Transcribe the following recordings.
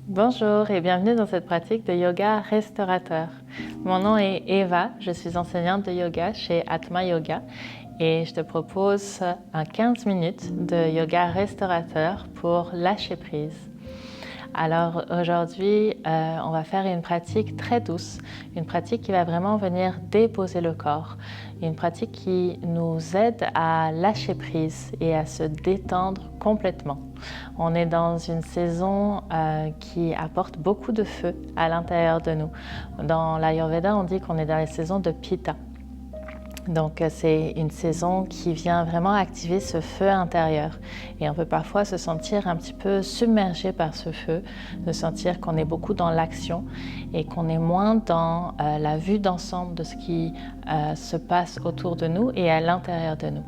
Bonjour et bienvenue dans cette pratique de yoga restaurateur. Mon nom est Eva, je suis enseignante de yoga chez Atma Yoga et je te propose un 15 minutes de yoga restaurateur pour lâcher prise. Alors aujourd'hui, on va faire une pratique très douce, une pratique qui va vraiment venir déposer le corps, une pratique qui nous aide à lâcher prise et à se détendre complètement. On est dans une saison qui apporte beaucoup de feu à l'intérieur de nous. Dans l'Ayurveda, on dit qu'on est dans les saisons de Pitta. Donc c'est une saison qui vient vraiment activer ce feu intérieur et on peut parfois se sentir un petit peu submergé par ce feu, de sentir qu'on est beaucoup dans l'action et qu'on est moins dans la vue d'ensemble de ce qui se passe autour de nous et à l'intérieur de nous.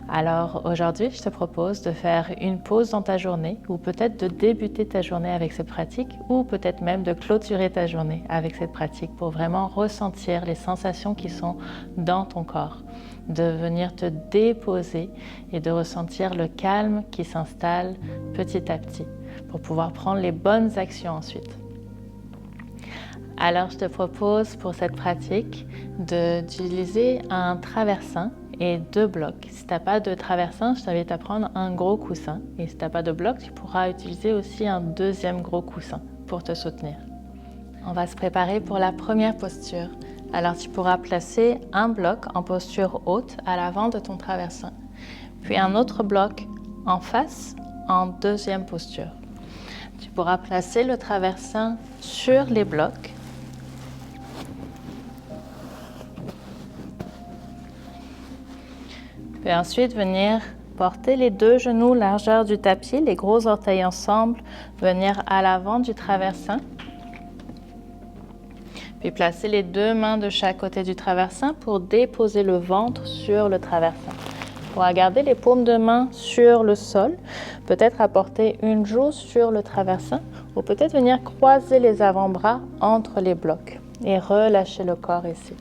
Alors aujourd'hui, je te propose de faire une pause dans ta journée ou peut-être de débuter ta journée avec cette pratique ou peut-être même de clôturer ta journée avec cette pratique pour vraiment ressentir les sensations qui sont dans ton corps, de venir te déposer et de ressentir le calme qui s'installe petit à petit pour pouvoir prendre les bonnes actions ensuite. Alors je te propose pour cette pratique d'utiliser un traversin et 2 blocs. Si tu n'as pas de traversin, je t'invite à prendre un gros coussin. Et si tu n'as pas de bloc, tu pourras utiliser aussi un deuxième gros coussin pour te soutenir. On va se préparer pour la première posture. Alors tu pourras placer un bloc en posture haute à l'avant de ton traversin, puis un autre bloc en face en deuxième posture. Tu pourras placer le traversin sur les blocs. Puis ensuite venir porter les 2 genoux largeur du tapis, les gros orteils ensemble, venir à l'avant du traversin. Puis placer les 2 mains de chaque côté du traversin pour déposer le ventre sur le traversin. Tu pourras garder les paumes de main sur le sol, peut-être apporter une joue sur le traversin ou peut-être venir croiser les avant-bras entre les blocs et relâcher le corps ici.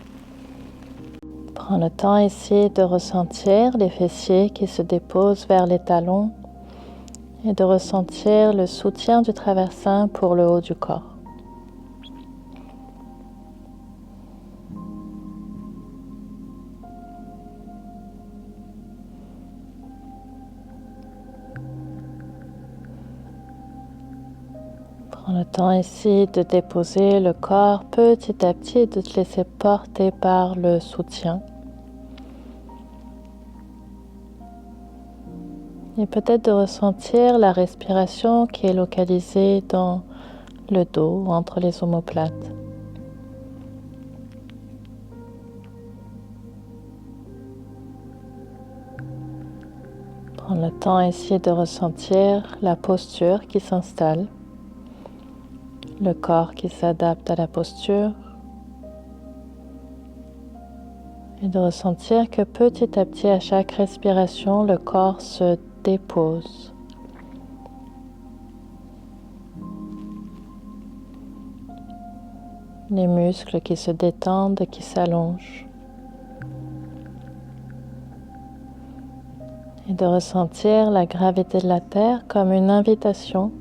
Prends le temps ici de ressentir les fessiers qui se déposent vers les talons et de ressentir le soutien du traversin pour le haut du corps. Prends le temps ici de déposer le corps petit à petit et de te laisser porter par le soutien. Et peut-être de ressentir la respiration qui est localisée dans le dos, entre les omoplates. Prends le temps ici de ressentir la posture qui s'installe, le corps qui s'adapte à la posture et de ressentir que petit à petit, à chaque respiration, le corps se dépose. Les muscles qui se détendent et qui s'allongent. Et de ressentir la gravité de la terre comme une invitation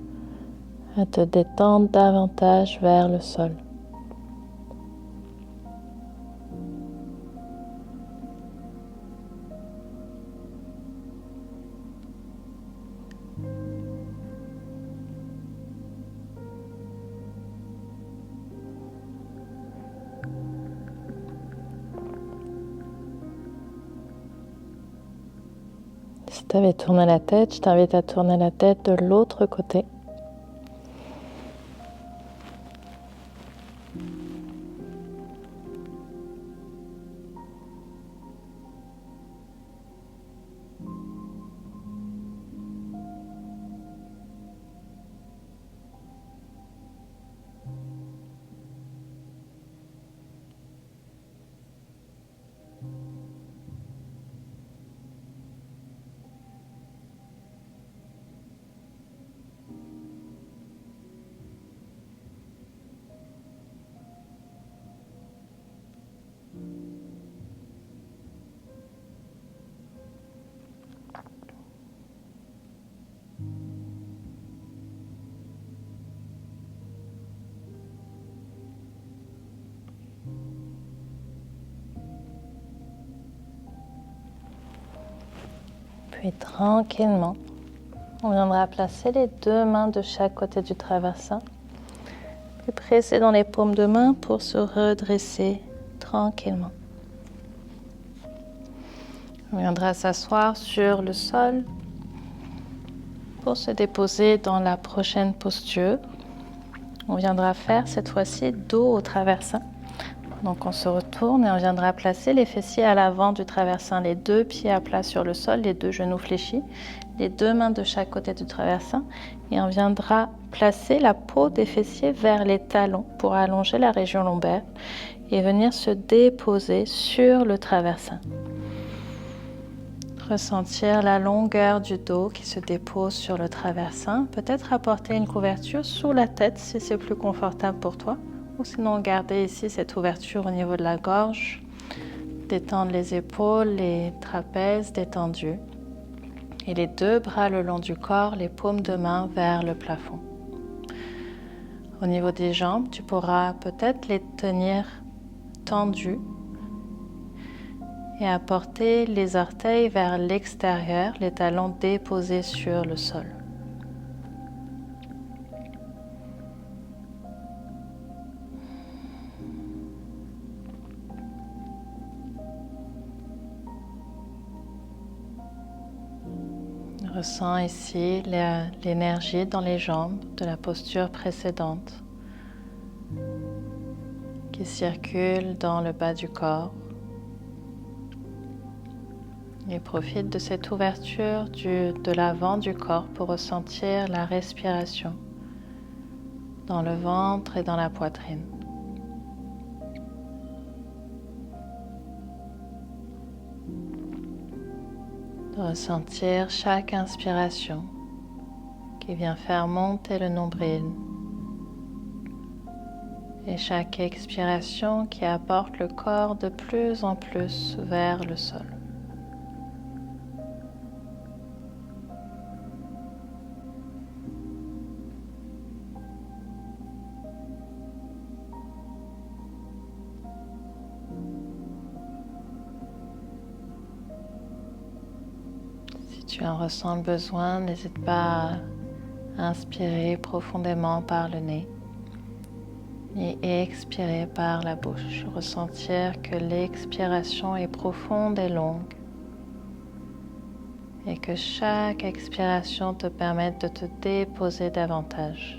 à te détendre davantage vers le sol. Si tu avais tourné la tête, je t'invite à tourner la tête de l'autre côté. Puis tranquillement, on viendra placer les deux mains de chaque côté du traversin. Puis presser dans les paumes de main pour se redresser tranquillement. On viendra s'asseoir sur le sol pour se déposer dans la prochaine posture. On viendra faire cette fois-ci dos au traversin. Donc on se retourne et on viendra placer les fessiers à l'avant du traversin, les deux pieds à plat sur le sol, les deux genoux fléchis, les deux mains de chaque côté du traversin et on viendra placer la peau des fessiers vers les talons pour allonger la région lombaire et venir se déposer sur le traversin. Ressentir la longueur du dos qui se dépose sur le traversin. Peut-être apporter une couverture sous la tête si c'est plus confortable pour toi. Ou sinon garder ici cette ouverture au niveau de la gorge. Détendre les épaules, les trapèzes détendus. Et les deux bras le long du corps, les paumes de main vers le plafond. Au niveau des jambes, tu pourras peut-être les tenir tendues et apporter les orteils vers l'extérieur, les talons déposés sur le sol. Ressens ici l'énergie dans les jambes de la posture précédente qui circule dans le bas du corps. Et profite de cette ouverture de l'avant du corps pour ressentir la respiration dans le ventre et dans la poitrine. De ressentir chaque inspiration qui vient faire monter le nombril et chaque expiration qui apporte le corps de plus en plus vers le sol. Si tu en ressens le besoin, n'hésite pas à inspirer profondément par le nez et expirer par la bouche. Ressentir que l'expiration est profonde et longue et que chaque expiration te permette de te déposer davantage.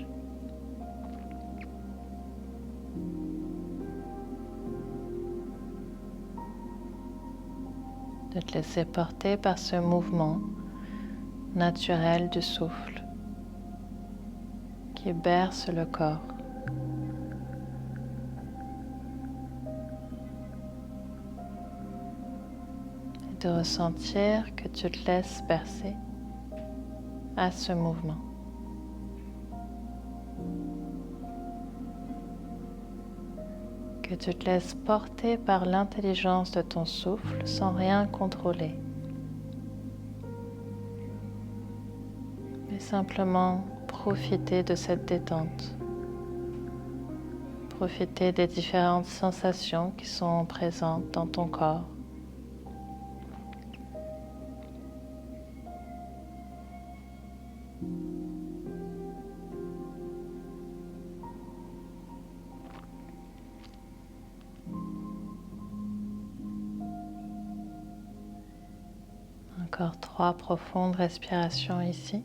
De te laisser porter par ce mouvement naturel du souffle qui berce le corps. Et de ressentir que tu te laisses bercer à ce mouvement. Que tu te laisses porter par l'intelligence de ton souffle sans rien contrôler. Mais simplement profiter de cette détente. Profiter des différentes sensations qui sont présentes dans ton corps. Encore 3 profondes respirations ici.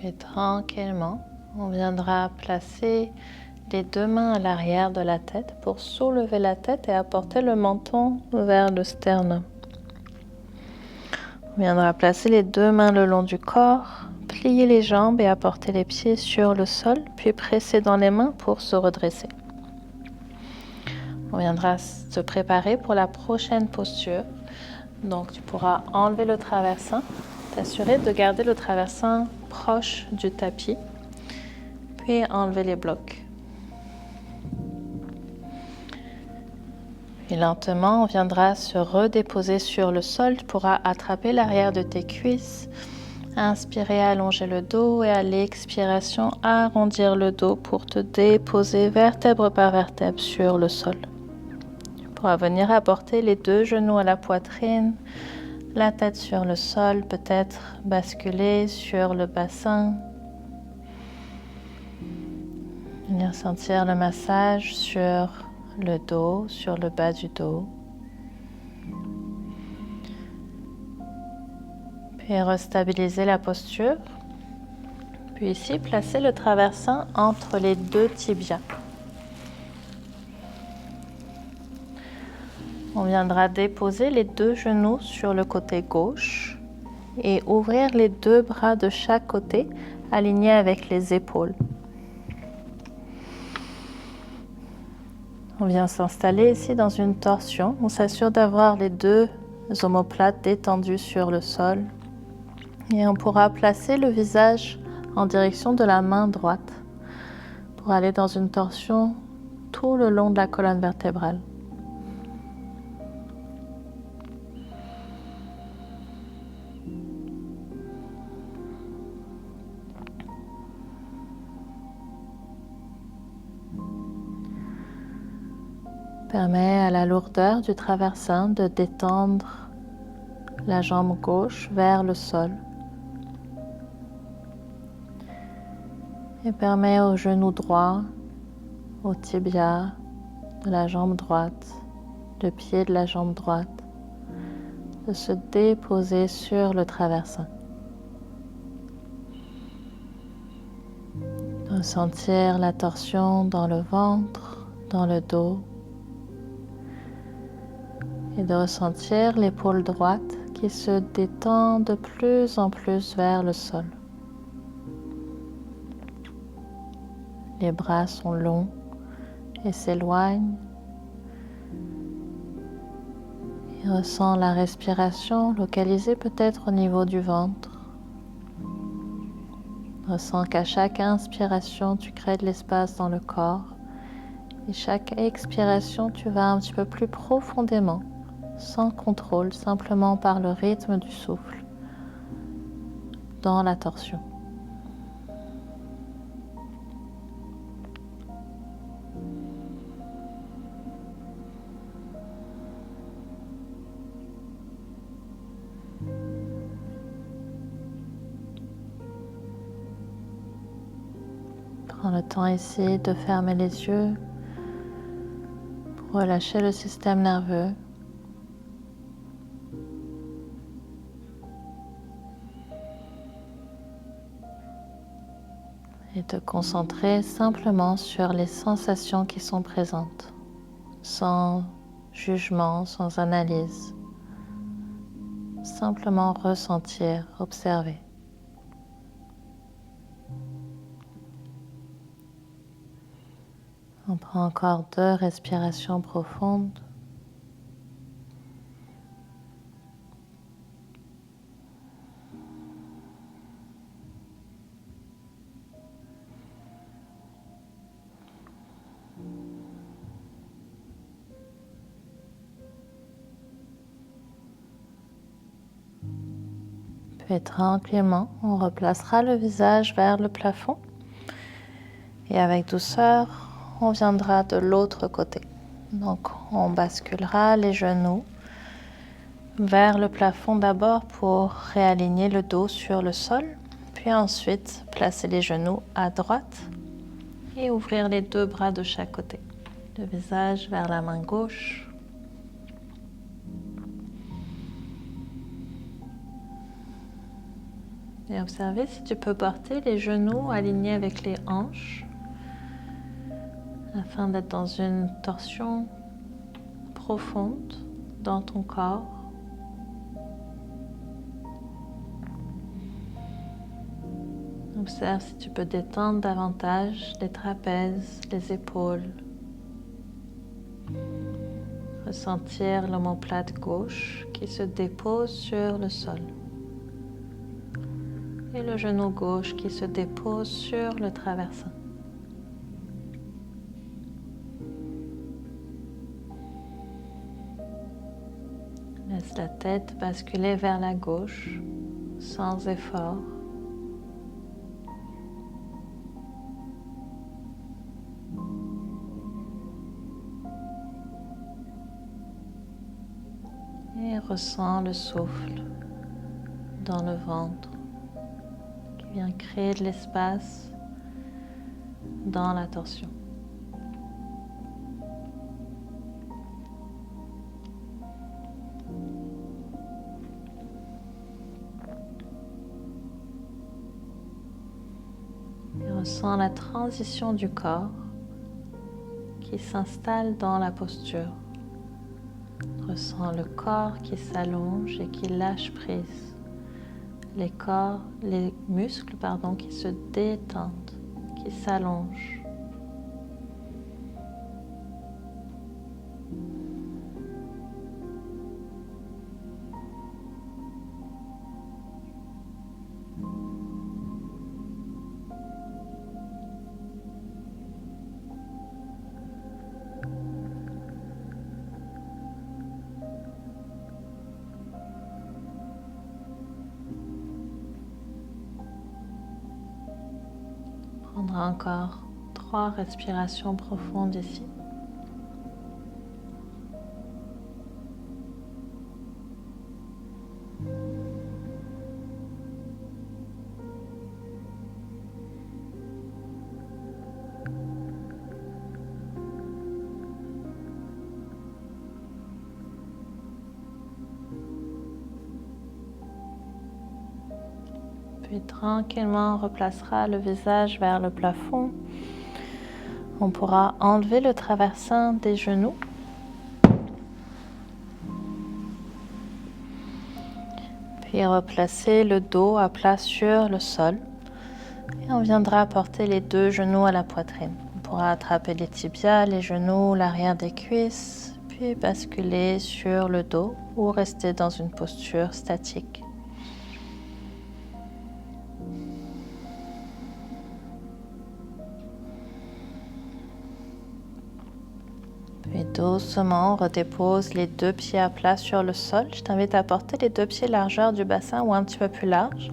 Puis tranquillement, on viendra placer les deux mains à l'arrière de la tête pour soulever la tête et apporter le menton vers le sternum. On viendra placer les deux mains le long du corps, plier les jambes et apporter les pieds sur le sol, puis presser dans les mains pour se redresser. On viendra se préparer pour la prochaine posture. Donc tu pourras enlever le traversin, t'assurer de garder le traversin proche du tapis, puis enlever les blocs. Et lentement, on viendra se redéposer sur le sol. Tu pourras attraper l'arrière de tes cuisses, inspirer, allonger le dos et à l'expiration, arrondir le dos pour te déposer vertèbre par vertèbre sur le sol. Tu pourras venir apporter les deux genoux à la poitrine, la tête sur le sol, peut-être basculer sur le bassin. Venir sentir le massage sur le dos, sur le bas du dos. Puis restabiliser la posture. Puis ici, placer le traversin entre les deux tibias. On viendra déposer les deux genoux sur le côté gauche et ouvrir les deux bras de chaque côté, alignés avec les épaules. On vient s'installer ici dans une torsion. On s'assure d'avoir les deux omoplates détendues sur le sol. Et on pourra placer le visage en direction de la main droite pour aller dans une torsion tout le long de la colonne vertébrale. Permet à la lourdeur du traversin de détendre la jambe gauche vers le sol et permet au genou droit, au tibia de la jambe droite, le pied de la jambe droite, de se déposer sur le traversin. Ressentir la torsion dans le ventre, dans le dos. Et de ressentir l'épaule droite qui se détend de plus en plus vers le sol. Les bras sont longs et s'éloignent. Et ressens la respiration localisée peut-être au niveau du ventre. Ressens qu'à chaque inspiration, tu crées de l'espace dans le corps. Et chaque expiration, tu vas un petit peu plus profondément, sans contrôle, simplement par le rythme du souffle, dans la torsion. Prends le temps ici de fermer les yeux pour relâcher le système nerveux. Et te concentrer simplement sur les sensations qui sont présentes, sans jugement, sans analyse. Simplement ressentir, observer. On prend encore 2 respirations profondes. Puis tranquillement, on replacera le visage vers le plafond et avec douceur, on viendra de l'autre côté. Donc on basculera les genoux vers le plafond d'abord pour réaligner le dos sur le sol, puis ensuite placer les genoux à droite et ouvrir les 2 bras de chaque côté. Le visage vers la main gauche. Et observez si tu peux porter les genoux alignés avec les hanches afin d'être dans une torsion profonde dans ton corps. Observe si tu peux détendre davantage les trapèzes, les épaules. Ressentir l'omoplate gauche qui se dépose sur le sol. Et le genou gauche qui se dépose sur le traversin. Laisse la tête basculer vers la gauche sans effort. Et ressens le souffle dans le ventre qui vient créer de l'espace dans la torsion. Et ressens la transition du corps qui s'installe dans la posture. Ressens le corps qui s'allonge et qui lâche prise. Les muscles qui se détendent, qui s'allongent. Prendra encore 3 respirations profondes ici. Puis tranquillement, on replacera le visage vers le plafond. On pourra enlever le traversin des genoux. Puis replacer le dos à plat sur le sol. Et on viendra porter les 2 genoux à la poitrine. On pourra attraper les tibias, les genoux, l'arrière des cuisses, puis basculer sur le dos ou rester dans une posture statique. Puis doucement, on redépose les 2 pieds à plat sur le sol. Je t'invite à porter les 2 pieds largeur du bassin ou un petit peu plus large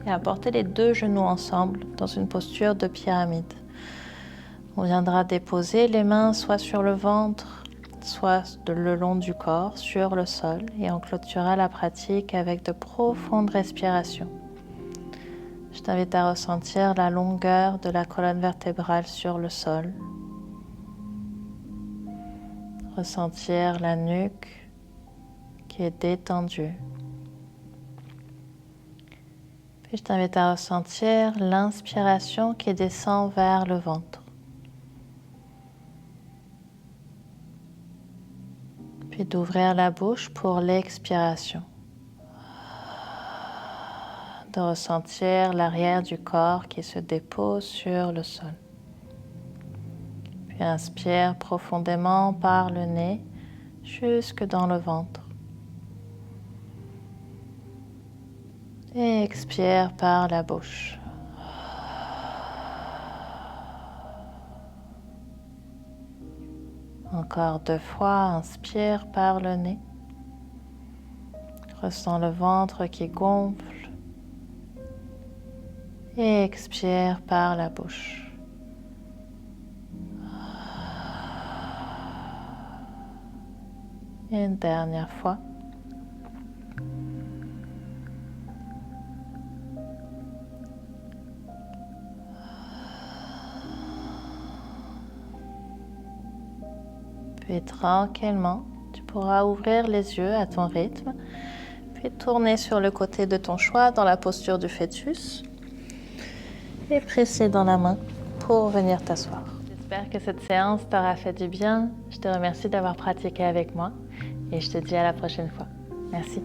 et à porter les 2 genoux ensemble dans une posture de pyramide. On viendra déposer les mains soit sur le ventre, soit le long du corps, sur le sol et on clôturera la pratique avec de profondes respirations. Je t'invite à ressentir la longueur de la colonne vertébrale sur le sol. Ressentir la nuque qui est détendue. Puis je t'invite à ressentir l'inspiration qui descend vers le ventre. Puis d'ouvrir la bouche pour l'expiration. De ressentir l'arrière du corps qui se dépose sur le sol. Puis inspire profondément par le nez jusque dans le ventre. Et expire par la bouche. Encore 2 fois, inspire par le nez. Ressens le ventre qui gonfle. Et expire par la bouche. Et une dernière fois. Puis tranquillement, tu pourras ouvrir les yeux à ton rythme, puis tourner sur le côté de ton choix dans la posture du fœtus et presser dans la main pour venir t'asseoir. J'espère que cette séance t'aura fait du bien. Je te remercie d'avoir pratiqué avec moi et je te dis à la prochaine fois. Merci.